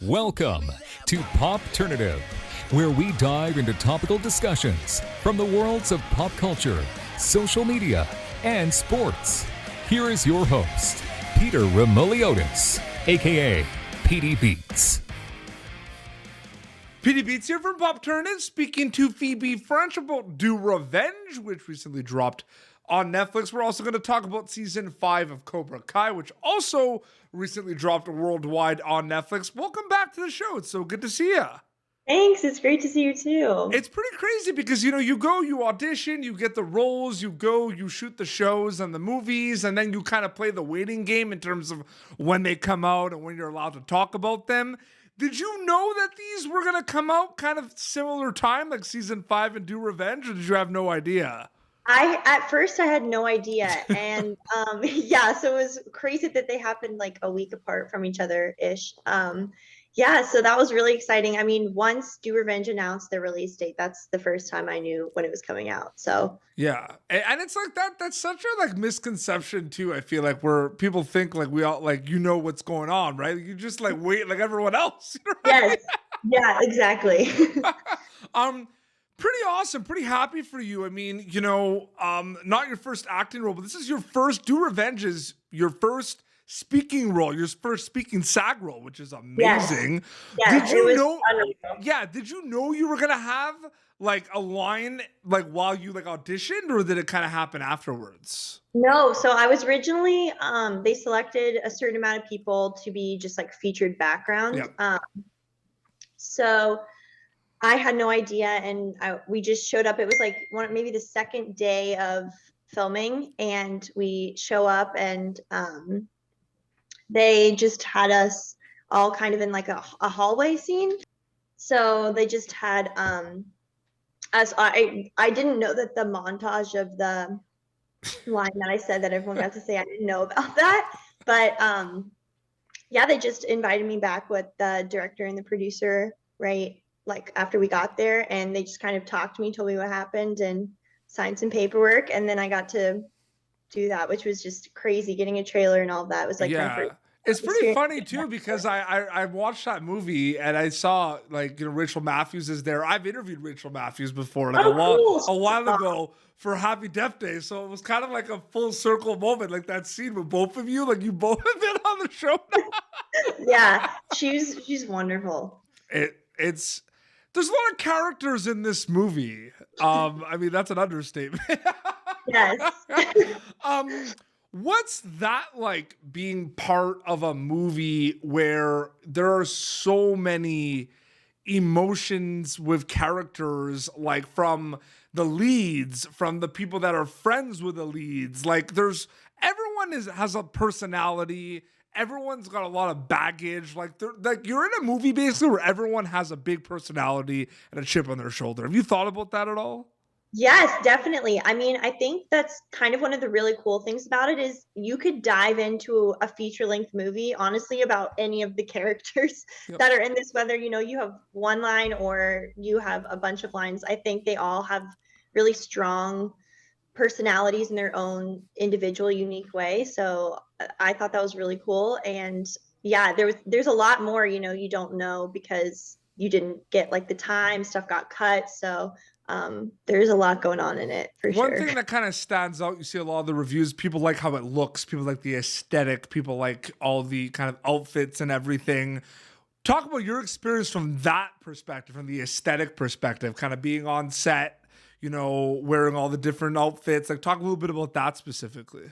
Welcome to Popternative, where we dive into topical discussions from the worlds of pop culture, social media, and sports. Here is your host, Peter Remoliotis, aka PD Beats. PD Beats here from Popternative, speaking to Phoebe French about Do Revenge, which recently dropped on Netflix. We're also going to talk about season 5 of Cobra Kai, which also recently dropped worldwide on Netflix. Welcome back to the show. It's so good to see you. Thanks. It's great to see you too. It's pretty crazy because, you go, you audition, you get the roles, you go, you shoot the shows and the movies, and then you kind of play the waiting game in terms of when they come out and when you're allowed to talk about them. Did you know that these were going to come out kind of similar time, like season 5 and Do Revenge, or did you have no idea? At first I had no idea. And so it was crazy that they happened like a week apart from each other-ish. So that was really exciting. I mean, once Do Revenge announced their release date, that's the first time I knew when it was coming out. So yeah, and it's like that's such a misconception too. I feel like where people think like we all what's going on, right? You just wait like everyone else. Yes, yeah, exactly. Pretty awesome. Pretty happy for you. I mean, not your first acting role, but this is your first. Do Revenge is your first speaking role, your first speaking SAG role, which is amazing. Yes. Did you know? Yeah. Did you know you were gonna have a line while you auditioned, or did it kind of happen afterwards? No. So I was originally they selected a certain amount of people to be just featured background. Yep. So I had no idea, and we just showed up. It was maybe the second day of filming, and we show up, and they just had us all kind of in a hallway scene. So they just had us. I didn't know that the montage of the line that I said that everyone got to say, I didn't know about that. But they just invited me back with the director and the producer, right? After we got there, and they just kind of talked to me, told me what happened, and signed some paperwork, and then I got to do that, which was just crazy. Getting a trailer and all of that. It was my first it's pretty funny too, because I watched that movie and I saw Rachel Matthews is there. I've interviewed Rachel Matthews before a while ago for Happy Death Day, so it was kind of like a full circle moment, like that scene with both of you, you both have been on the show now. Yeah, she's wonderful. There's a lot of characters in this movie. I mean, that's an understatement. Yes. What's that like, being part of a movie where there are so many emotions with characters, from the leads, from the people that are friends with the leads? Everyone has a personality. Everyone's got a lot of baggage. You're in a movie basically where everyone has a big personality and a chip on their shoulder. Have you thought about that at all? Yes, definitely. I mean, I think that's kind of one of the really cool things about it is you could dive into a feature-length movie, honestly, about any of the characters that are in this, whether, you have one line or you have a bunch of lines. I think they all have really strong personalities in their own individual, unique way. So I thought that was really cool. And yeah, there's a lot more, you don't know because you didn't get the time, stuff got cut. So there's a lot going on in it for sure. One thing that kind of stands out, you see a lot of the reviews, people like how it looks, people like the aesthetic, people like all the kind of outfits and everything. Talk about your experience from that perspective, from the aesthetic perspective, kind of being on set, wearing all the different outfits. Talk a little bit about that specifically.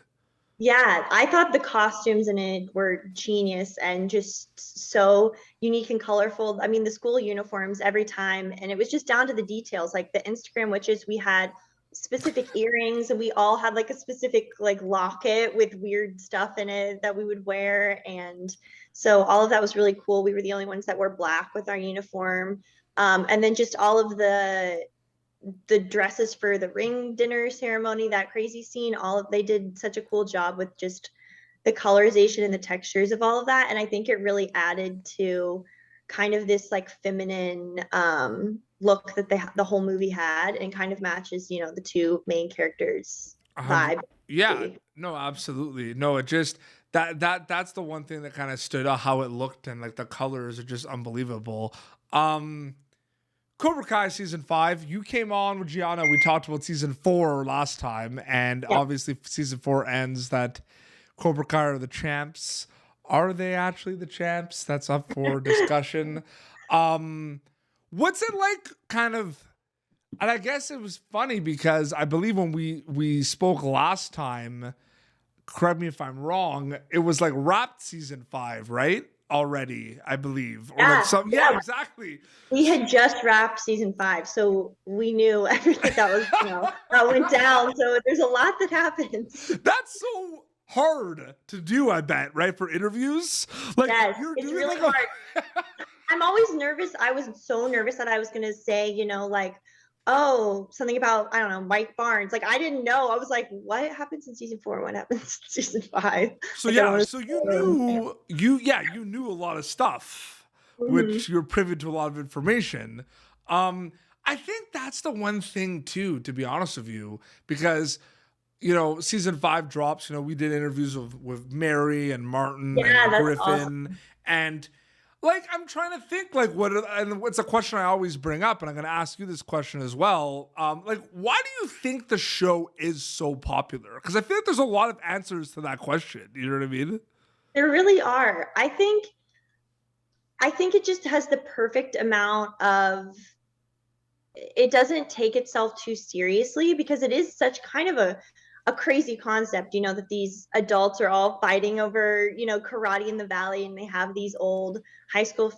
Yeah, I thought the costumes in it were genius and just so unique and colorful. I mean, the school uniforms every time, and it was just down to the details, like the Instagram witches. We had specific earrings, and we all had a specific locket with weird stuff in it that we would wear, and so all of that was really cool. We were the only ones that wore black with our uniform, and then just all of the dresses for the ring dinner ceremony, that crazy scene, they did such a cool job with just the colorization and the textures of all of that. And I think it really added to kind of this feminine look that the whole movie had, and kind of matches, the two main characters vibe. Yeah, no, absolutely. No, it just, That's the one thing that kind of stood out, how it looked, and like the colors are just unbelievable. Cobra Kai season 5, you came on with Gianna. We talked about season 4 last time, and obviously season 4 ends that Cobra Kai are the champs. Are they actually the champs? That's up for discussion. What's it like, kind of? And I guess it was funny because I believe when we spoke last time, correct me if I'm wrong, it was like wrapped season 5, right? Already, I believe. Or like some, yeah, exactly. We had just wrapped season 5, so we knew everything that was, that went down. So there's a lot that happens. That's so hard to do, I bet, right? For interviews. Like, yes, you're it's doing really like hard. I'm always nervous. I was so nervous that I was going to say, like, oh, something about, I don't know, Mike Barnes. Like, I didn't know. I was like, what happens in season 4? What happens in season 5? So yeah, so you knew a lot of stuff, which you're privy to a lot of information. I think that's the one thing too, to be honest with you, because season 5 drops. We did interviews with Mary and Martin and Griffin, awesome. and like, I'm trying to think, like, what's a question I always bring up, and I'm going to ask you this question as well. Like, why do you think the show is so popular? Because I feel like there's a lot of answers to that question. You know what I mean? There really are. I think it just has the perfect amount of, it doesn't take itself too seriously, because it is such kind of a crazy concept, that these adults are all fighting over, karate in the valley, and they have these old high school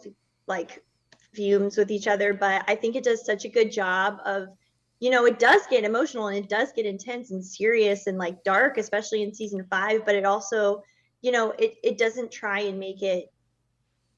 feuds with each other. But I think it does such a good job of, it does get emotional, and it does get intense and serious and like dark, especially in season 5. But it also, it doesn't try and make it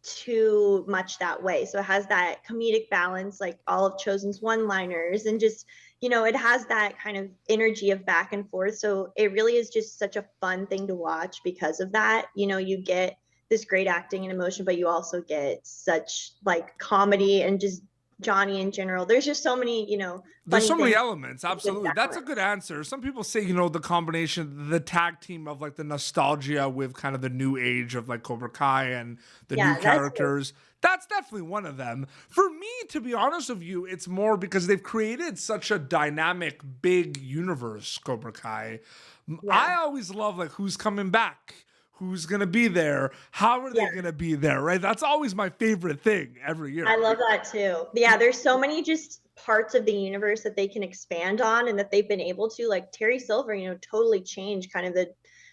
too much that way. So it has that comedic balance, like all of Chosen's one-liners, and just, it has that kind of energy of back and forth. So it really is just such a fun thing to watch because of that. You get this great acting and emotion, but you also get such like comedy and just Johnny in general. There's just so many, there's so many elements. Absolutely. That's a good answer. Some people say, the combination, the tag team of like the nostalgia with kind of the new age of like Cobra Kai and the new characters. That's definitely one of them. For me, to be honest with you, it's more because they've created such a dynamic, big universe, Cobra Kai. Yeah. I always love like who's coming back, who's going to be there, how are they going to be there, right? That's always my favorite thing every year. I love that too. Yeah, there's so many just parts of the universe that they can expand on, and that they've been able to, like Terry Silver, totally change kind of the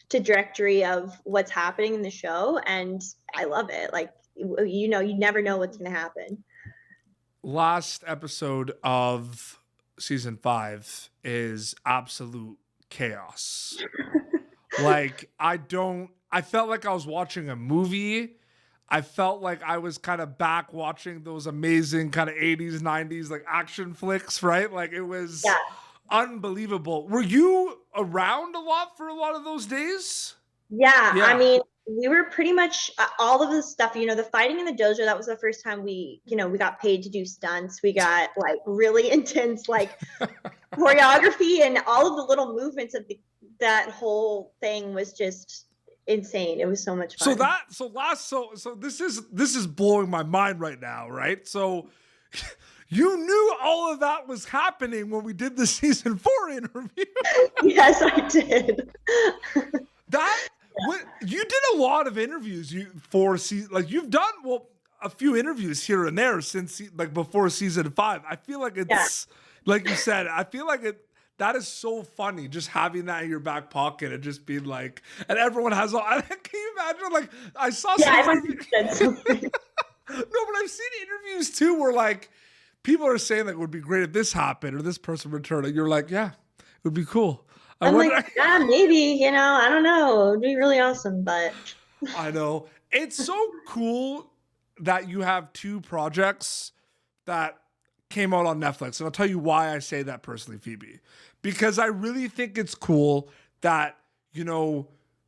trajectory of what's happening in the show. And I love it. Like, you never know what's going to happen. Last episode of season 5 is absolute chaos. Like, I felt like I was watching a movie. I felt like I was kind of back watching those amazing kind of 80s, 90s, like action flicks, right? Like, it was unbelievable. Were you around a lot for a lot of those days? Yeah. I mean, we were pretty much all of the stuff, the fighting in the dojo. That was the first time we got paid to do stunts. We got like really intense, like choreography, and all of the little movements of that whole thing was just insane. It was so much fun. So this is blowing my mind right now, right? So you knew all of that was happening when we did the season 4 interview. Yes, I did. You did a lot of interviews you've done a few interviews here and there since like before season 5. I feel like it's like you said, I feel like that is so funny, just having that in your back pocket and just being like, and everyone has all. Can you imagine? Like, I saw some interviews. No, but I've seen interviews too where like people are saying like it would be great if this happened or this person returned, and you're like, yeah, it would be cool. I'm like, yeah, maybe, I don't know. It'd be really awesome, but. I know. It's so cool that you have 2 projects that came out on Netflix. And I'll tell you why I say that personally, Phoebe. Because I really think it's cool that,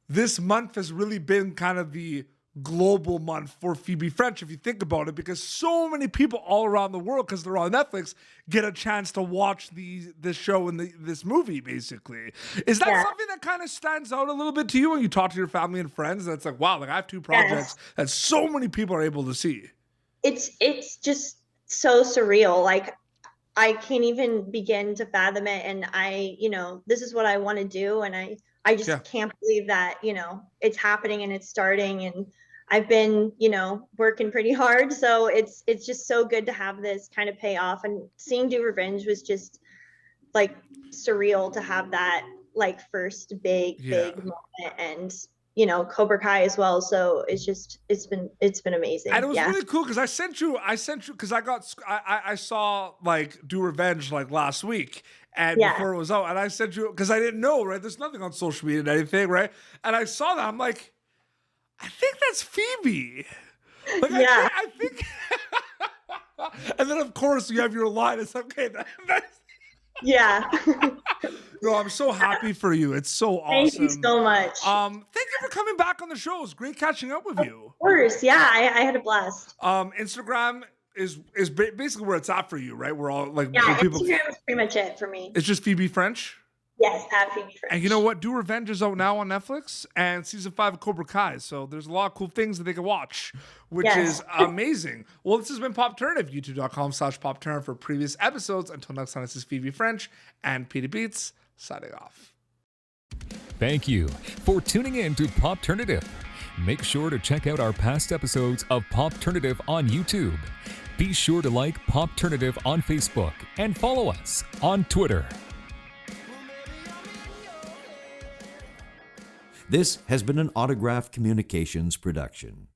this month has really been kind of the global month for Phoebe French, if you think about it, because so many people all around the world, because they're on Netflix, get a chance to watch this show and this movie, basically. Is that something that kind of stands out a little bit to you when you talk to your family and friends? That's like, wow, like I have two projects that so many people are able to see. It's just so surreal. Like, I can't even begin to fathom it. And this is what I want to do. And I just can't believe that, it's happening and it's starting. And I've been, working pretty hard. So it's just so good to have this kind of pay off. And seeing Do Revenge was just like surreal to have that like first big moment. And Cobra Kai as well. So it's been amazing. And it was really cool because I sent you because I saw like Do Revenge like last week and before it was out, and I sent you because I didn't know, right? There's nothing on social media and anything, right? And I saw that, I'm like, I think that's Phoebe. Like, I think and then of course you have your line. It's okay. That's No, I'm so happy for you. It's so awesome. Thank you so much. Thank you for coming back on the show. It's great catching up with you. Of course, yeah, I had a blast. Instagram is basically where it's at for you, right? We're all like people. Instagram is pretty much it for me. It's just Phoebe French. Yes, at Phoebe French. And you know what? Do Revenge is out now on Netflix and season 5 of Cobra Kai. So there's a lot of cool things that they can watch, which is amazing. Well, this has been Popternative, youtube.com/Popternative for previous episodes. Until next time, this is Phoebe French and Peter Beats signing off. Thank you for tuning in to Popternative. Make sure to check out our past episodes of Popternative on YouTube. Be sure to like Popternative on Facebook and follow us on Twitter. This has been an Autograph Communications production.